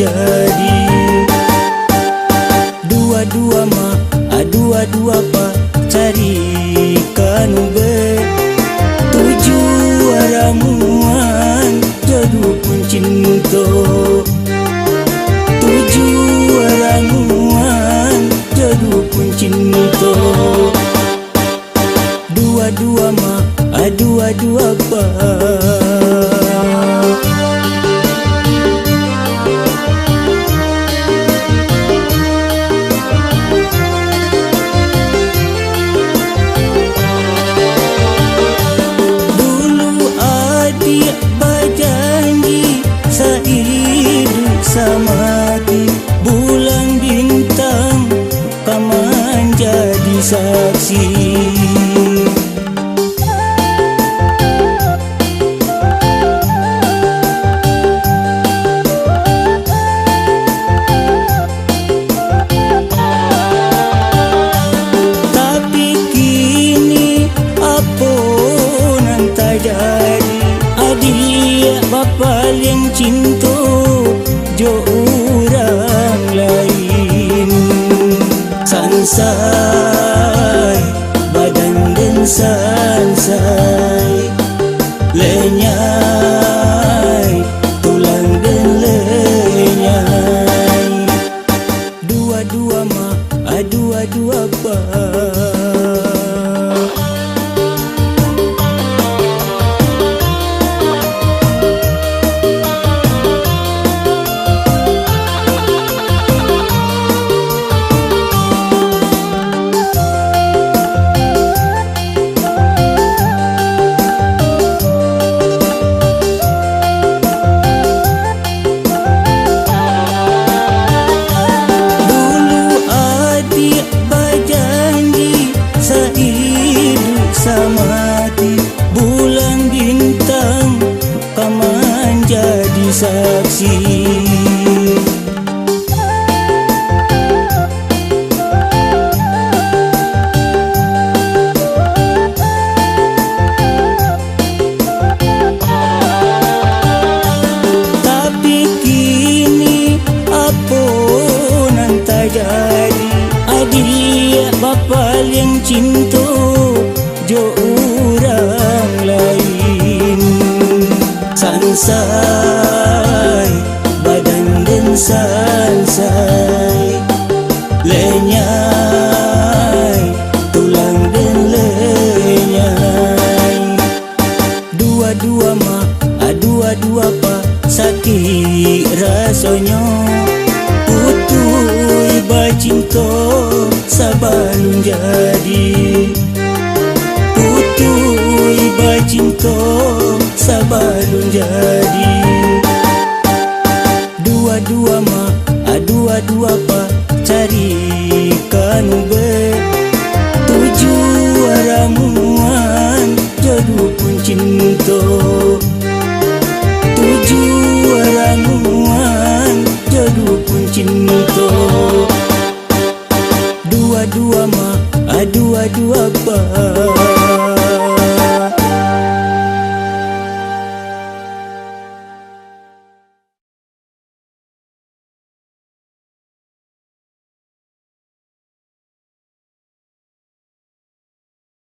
jadi. Dua-dua mak, dua-dua pak, carikan ube. Tujuh ramuan, jodoh pun cinta. Tujuh ramuan, jodoh pun cinta. Dua-dua mak, dua-dua pak. Berjanji sehidup semati, bulan bintang kaman jadi saksi. Tapi kini apa nan terjadi? Dia bapa yang cinta jo orang lain. Sansai badan dan sansai, lenyai tulang dan lenyai. Dua-dua mak, dua-dua pak. Samati, bulan bintang kaman jadi saksi.